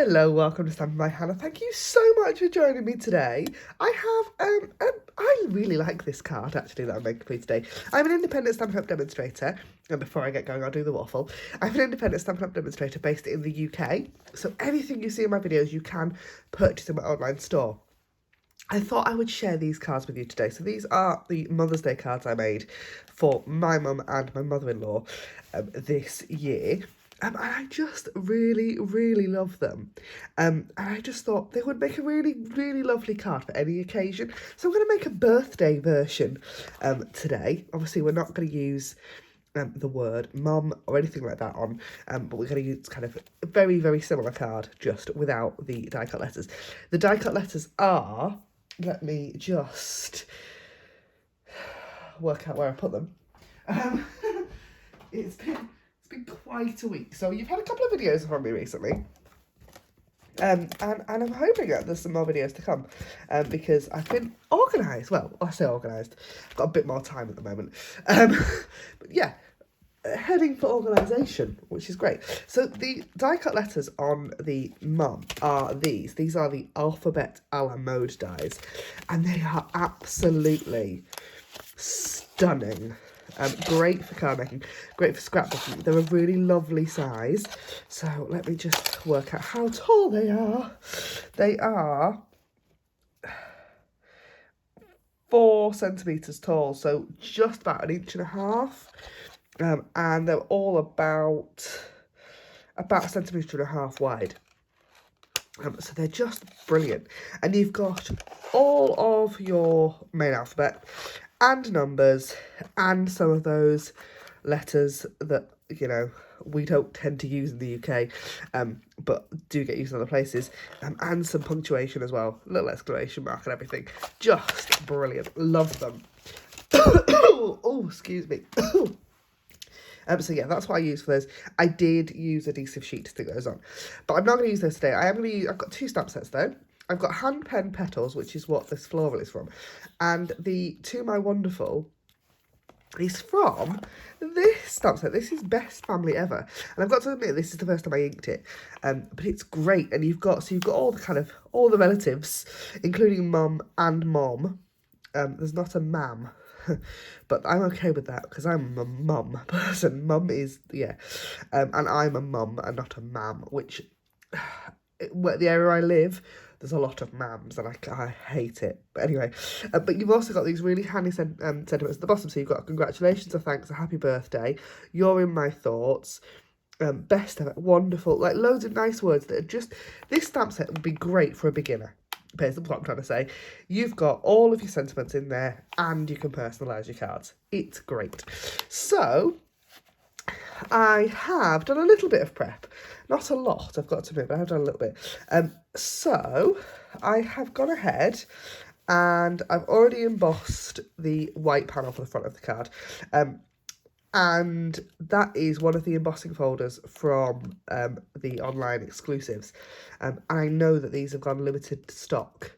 Hello, welcome to Stampin' by Hannah. Thank you so much for joining me today. I really like this card actually that I'm making for you today. I'm an independent Stampin' Up demonstrator, and before I get going, I'll do the waffle. I'm an independent Stampin' Up demonstrator based in the UK, so everything you see in my videos you can purchase in my online store. I thought I would share these cards with you today. So these are the Mother's Day cards I made for my mum and my mother-in-law this year. And I just really love them. And I just thought they would make a really lovely card for any occasion. So I'm going to make a birthday version today. Obviously, we're not going to use the word mum or anything like that on, but we're going to use kind of a very similar card, just without the die cut letters. The die cut letters are, let me just work out where I put them. It's been quite a week, so you've had a couple of videos from me recently, and I'm hoping that there's some more videos to come, because I've been organised. Well, I say organised, I've got a bit more time at the moment, but yeah, heading for organisation, which is great. So the die cut letters on the mum are these. These are the alphabet a la mode dies, and they are absolutely stunning. Great for card making, great for scrapbooking. They're a really lovely size. So let me just work out how tall they are. They are 4 centimetres tall, so just about 1.5 inches. And they're all about 1.5 centimetres wide. So they're just brilliant. And you've got all of your main alphabet and numbers and some of those letters that, you know, we don't tend to use in the UK, but do get used in other places, and some punctuation as well, little exclamation mark and everything. Just brilliant. Love them. Oh, excuse me. So yeah, that's what I use for those. I did use adhesive sheet to stick those on, but I'm not going to use those today. I've got 2 stamp sets though. I've got hand pen petals, which is what this floral is from, and the To My Wonderful is from this stamp set. This is Best Family Ever, and I've got to admit this is the first time I inked it, but it's great. And you've got all the relatives, including mum and mom. There's not a mam. But I'm okay with that because I'm a mum person. Mum is, yeah. And I'm a mum and not a mam, which, where the area I live, there's a lot of mams and I hate it. But anyway, but you've also got these really handy sentiments at the bottom. So you've got congratulations, a thanks, a happy birthday, you're in my thoughts, best ever, wonderful, like loads of nice words that are just, this stamp set would be great for a beginner. Basically what I'm trying to say. You've got all of your sentiments in there and you can personalise your cards. It's great. So I have done a little bit of prep. Not a lot, I've got to admit, but I have done a little bit. So I have gone ahead and I've already embossed the white panel for the front of the card. And that is one of the embossing folders from the online exclusives. And I know that these have gone limited stock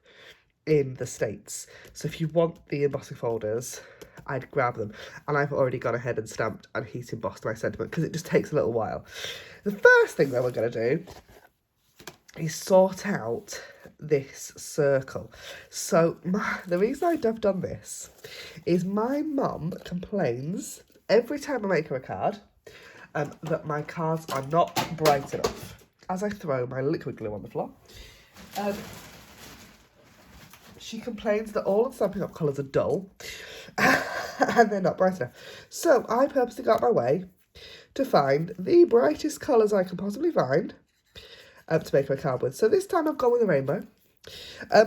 in the States. So if you want the embossing folders, I'd grab them. And I've already gone ahead and stamped and heat embossed my sentiment because it just takes a little while. The first thing that we're going to do is sort out this circle. So the reason I've done this is my mum complains every time I make her a card, that my cards are not bright enough. As I throw my liquid glue on the floor, she complains that all of the Stampin' Up colours are dull, and they're not bright enough. So I purposely got my way to find the brightest colours I can possibly find to make my card with. So this time I've gone with a rainbow.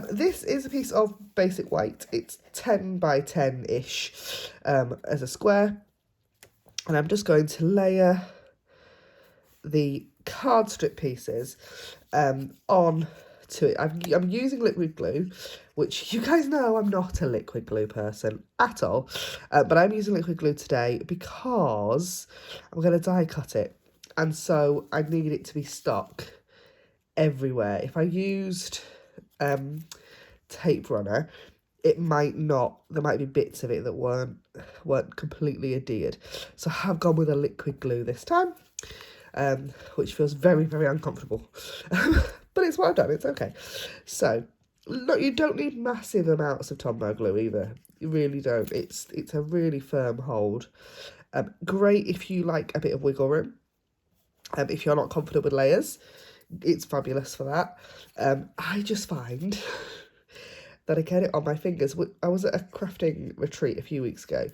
This is a piece of basic white. It's 10 by 10-ish as a square. And I'm just going to layer the card strip pieces on to it. I'm using liquid glue, which you guys know I'm not a liquid glue person at all. But I'm using liquid glue today because I'm going to die cut it. And so I need it to be stock everywhere. If I used tape runner, it might not, there might be bits of it that weren't completely adhered. So I have gone with a liquid glue this time, which feels very uncomfortable. but it's what I've done. It's okay. So, look, you don't need massive amounts of Tombow glue either. You really don't. It's a really firm hold. Great if you like a bit of wiggle room. If you're not confident with layers, it's fabulous for that. I just find that I get it on my fingers. I was at a crafting retreat a few weeks ago,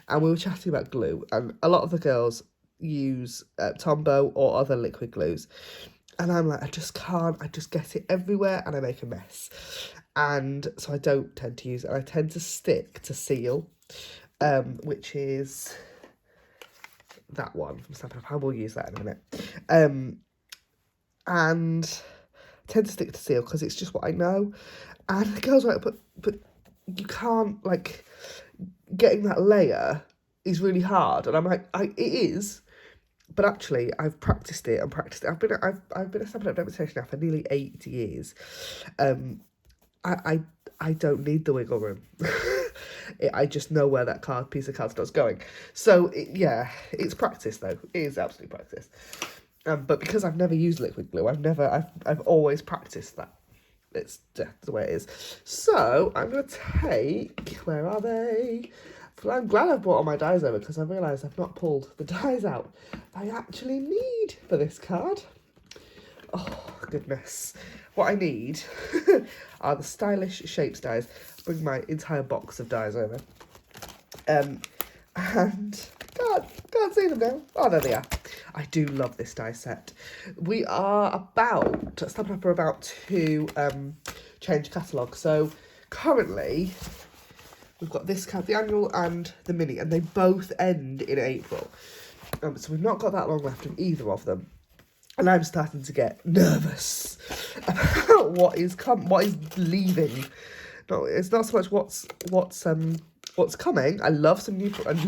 and we were chatting about glue, and a lot of the girls use Tombow or other liquid glues, and I'm like, I just can't. I just get it everywhere, and I make a mess, and so I don't tend to use it. I tend to stick to Seal, which is that one from Stampin'. I will use that in a minute. And I tend to stick to Seal because it's just what I know. And the girls were like, but you can't, like, getting that layer is really hard. And I'm like, it is, but actually I've practiced it and practiced it. I've been a Stampin' Up! Demonstration now for nearly 8 years. I don't need the wiggle room. I just know where that piece of cardstock's going. So, yeah, it's practice, though. It is absolutely practice. But because I've never used liquid glue, I've always practiced that. It's the way it is. So, I'm going to take, where are they? I'm glad I've brought all my dies over because I've realised I've not pulled the dies out I actually need for this card. Oh, goodness. What I need are the Stylish Shapes dies. Bring my entire box of dies over. And can't see them now. Oh, there they are. I do love this die set. We are about, Stampin' Up! Are about to change catalogue. So currently we've got this card, the annual and the mini, and they both end in April. So we've not got that long left of either of them. And I'm starting to get nervous about what is leaving. No, it's not so much what's coming. I love some new products,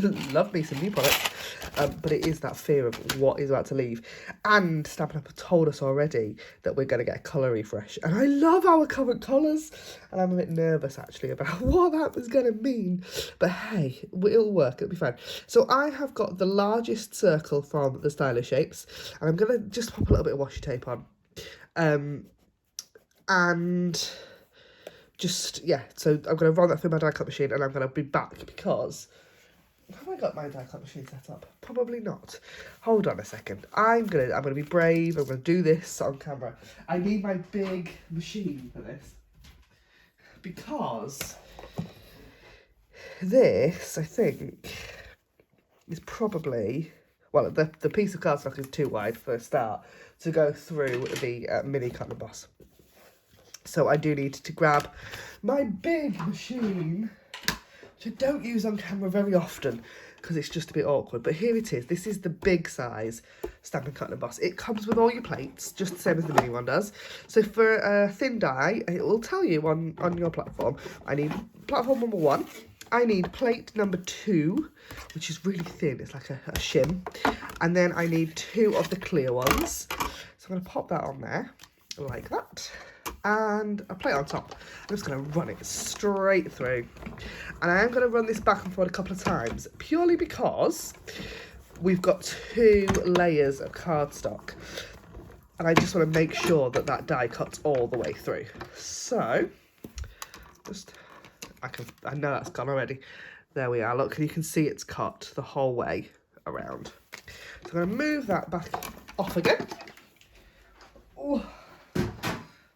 but it is that fear of what is about to leave. And Stampin' Up! Have told us already that we're going to get a colour refresh, and I love our current colours, and I'm a bit nervous actually about what that was going to mean. But hey, it'll work. It'll be fine. So I have got the largest circle from the Stylish Shapes, and I'm going to just pop a little bit of washi tape on, and just, yeah, so I'm going to run that through my die cut machine, and I'm going to be back because, have I got my die cut machine set up? Probably not. Hold on a second. I'm gonna be brave. I'm gonna do this on camera. I need my big machine for this because this, I think, is probably, well, the piece of cardstock is too wide for a start to go through the mini cut and emboss. So I do need to grab my big machine, which I don't use on camera very often because it's just a bit awkward. But here it is. This is the big size Stampin' Cut and Emboss. It comes with all your plates, just the same as the mini one does. So for a thin die, it will tell you on your platform, I need platform number 1. I need plate number 2, which is really thin. It's like a shim. And then I need 2 of the clear ones. So I'm going to pop that on there like that. And a plate on top. I'm just going to run it straight through. And I am going to run this back and forth a couple of times, purely because we've got 2 layers of cardstock. And I just want to make sure that that die cuts all the way through. So, I know that's gone already. There we are. Look, you can see it's cut the whole way around. So I'm going to move that back off again. Ooh.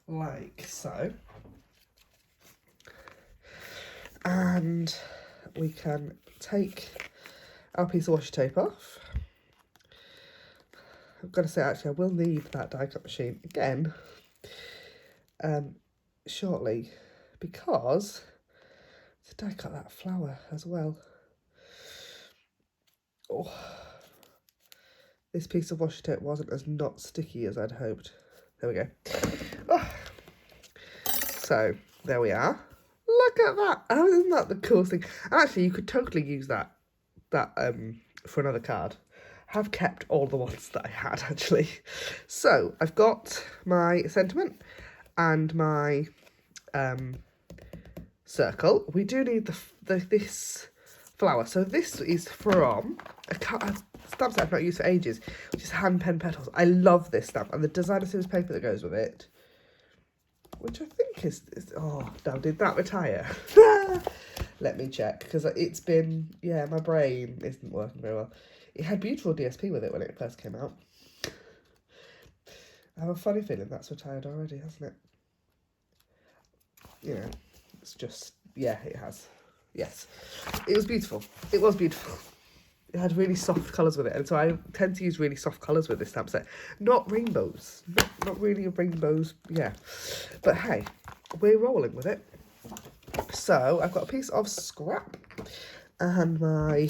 Like so, and we can take our piece of washi tape off. I've got to say, actually, I will need that die cut machine again shortly, because to die cut that flower as well. Oh, this piece of washi tape wasn't as not sticky as I'd hoped. There we go. Oh. So, there we are. Look at that. Oh, isn't that the coolest thing? Actually, you could totally use that for another card. I've kept all the ones that I had, actually. So, I've got my sentiment and my circle. We do need this flower. So, this is from a stamp set I've not used for ages, which is Hand Pen Petals. I love this stamp, and the designer series paper that goes with it. which I think is oh, now did that retire? Let me check, because it's been, yeah, my brain isn't working very well. It had beautiful DSP with it when it first came out. I have a funny feeling that's retired already, hasn't it? You know, it's just, yeah, it has. Yes, it was beautiful. It was beautiful. It had really soft colours with it, and so I tend to use really soft colours with this stamp set. Not rainbows, not really rainbows, yeah. But hey, we're rolling with it. So I've got a piece of scrap and my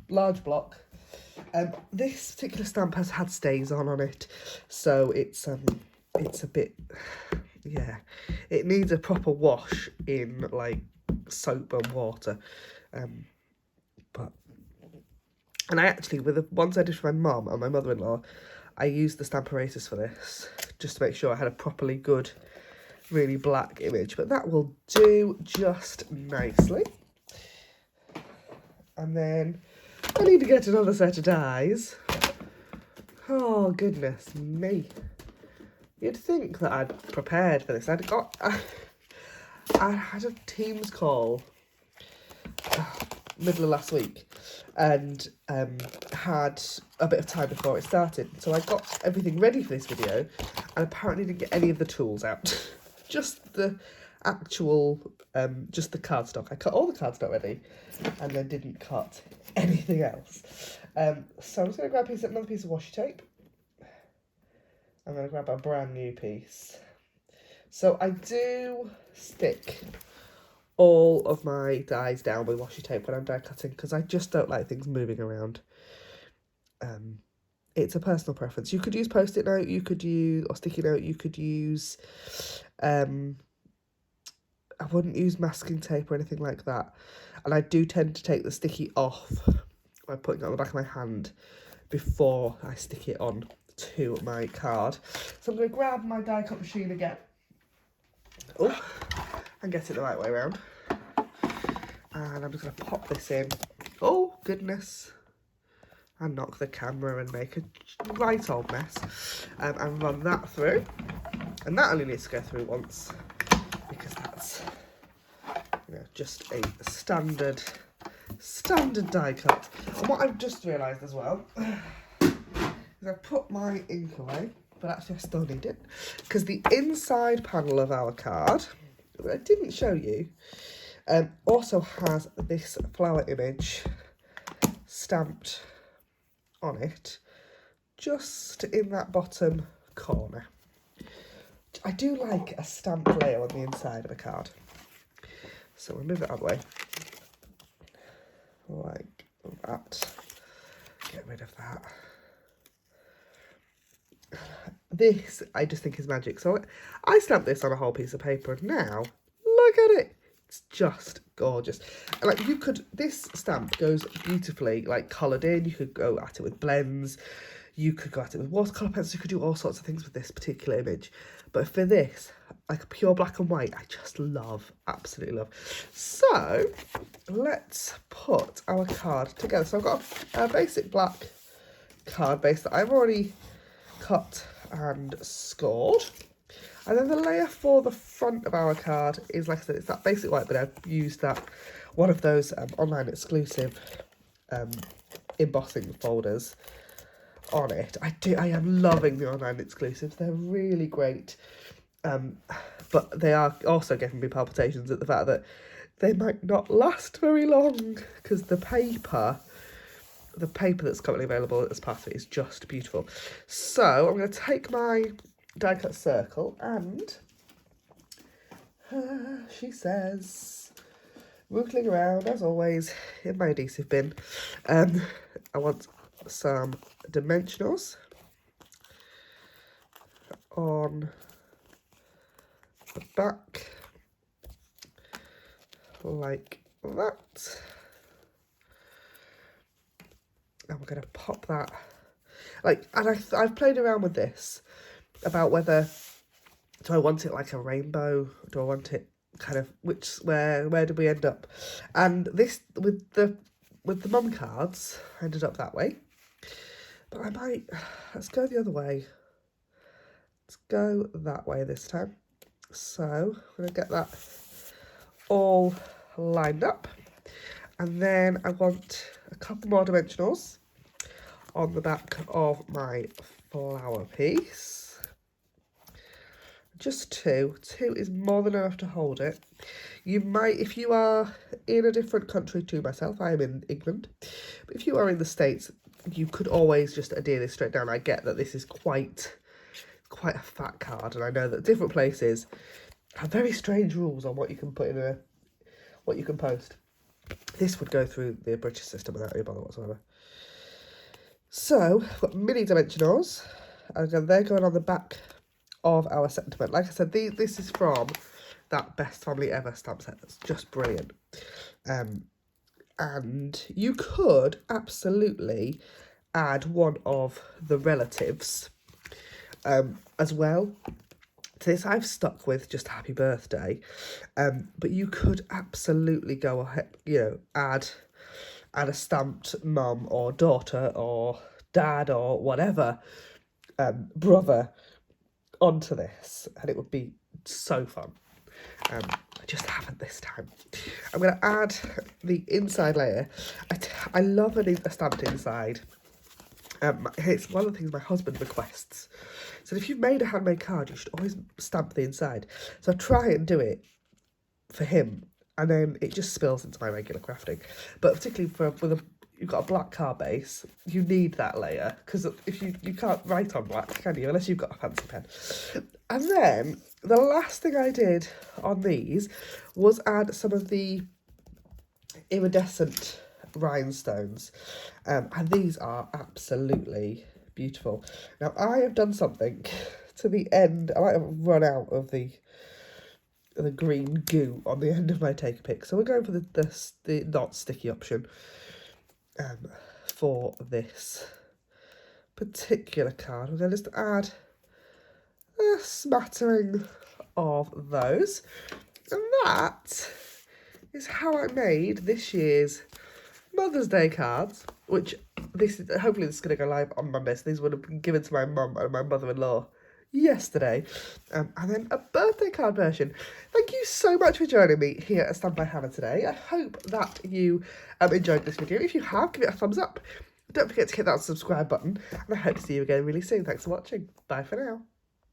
large block. This particular stamp has had stays on it, so it's a bit, yeah, it needs a proper wash in like soap and water. And I actually, with the ones I did for my mum and my mother-in-law, I used the stamp erasers for this, just to make sure I had a properly good, really black image. But that will do just nicely. And then I need to get another set of dies. Oh, goodness me. You'd think that I'd prepared for this. I had a Teams call middle of last week, and had a bit of time before it started, so I got everything ready for this video, and apparently didn't get any of the tools out. Just the actual just the cardstock. I cut all the cardstock ready and then didn't cut anything else. So I'm just going to grab another piece of washi tape. I'm going to grab a brand new piece. So I do stick all of my dies down with washi tape when I'm die cutting, because I just don't like things moving around. It's a personal preference. You could use post-it note, you could use, or sticky note, you could use, I wouldn't use masking tape or anything like that. And I do tend to take the sticky off by putting it on the back of my hand before I stick it on to my card. So I'm going to grab my die cut machine again. Oh, and get it the right way around. And I'm just going to pop this in. Oh, goodness. And knock the camera and make a right old mess. And run that through. And that only needs to go through once, because that's, you know, just a standard die cut. And what I've just realised as well is I've put my ink away, but actually I still need it, because the inside panel of our card, that I didn't show you, also has this flower image stamped on it, just in that bottom corner. I do like a stamp layer on the inside of a card. So we'll move it out of the way. Like that. Get rid of that. This, I just think, is magic. So I stamped this on a whole piece of paper, and now, look at it. It's just gorgeous. And like, you could, this stamp goes beautifully, like, coloured in. You could go at it with blends. You could go at it with watercolour pencils. You could do all sorts of things with this particular image. But for this, like a pure black and white, I just love, absolutely love. So let's put our card together. So I've got a basic black card base that I've already cut and scored. And then the layer for the front of our card is, like I said, it's that basic white, but I've used that, one of those online exclusive embossing folders on it. I am loving the online exclusives. They're really great. But they are also giving me palpitations at the fact that they might not last very long, because the paper that's currently available as part of it is just beautiful. So I'm going to take my die cut circle and she says, woogling around as always in my adhesive bin. I want some dimensionals on the back like that. And we're going to pop that, like, and I've played around with this about whether, do I want it like a rainbow, do I want it kind of, where do we end up? And this, with the mum cards, I ended up that way, but I might, let's go the other way. Let's go that way this time. So I'm going to get that all lined up. And then I want a couple more dimensionals on the back of my flower piece. Just two. Two is more than enough to hold it. You might, if you are in a different country to myself, I am in England, but if you are in the States, you could always just adhere this straight down. I get that this is quite a fat card, and I know that different places have very strange rules on what you can put in what you can post. This would go through the British system without any bother whatsoever. So, we've got mini dimensionals, and they're going on the back of our sentiment. Like I said, this is from that Best Family Ever stamp set. That's just brilliant. And you could absolutely add one of the relatives as well to this. I've stuck with just happy birthday, but you could absolutely go ahead, add a stamped mum or daughter or dad or whatever brother onto this, and it would be so fun. I just haven't this time. I'm going to add the inside layer. I love a stamped inside. It's one of the things my husband requests. So if you've made a handmade card, you should always stamp the inside. So I try and do it for him, and then it just spills into my regular crafting. But particularly you've got a black card base, you need that layer, because if you can't write on black, can you, unless you've got a fancy pen. And then the last thing I did on these was add some of the iridescent rhinestones, and these are absolutely beautiful. Now I have done something to the end. I might have run out of the green goo on the end of my take a pick, so we're going for the not sticky option for this particular card. We're going to just add a smattering of those, and that is how I made this year's Mother's Day cards, which hopefully this is going to go live on Monday, so these would have been given to my mum and my mother-in-law yesterday, and then a birthday card version. Thank you so much for joining me here at Stamp by Hannah today. I hope that you enjoyed this video. If you have, give it a thumbs up. Don't forget to hit that subscribe button, and I hope to see you again really soon. Thanks for watching. Bye for now.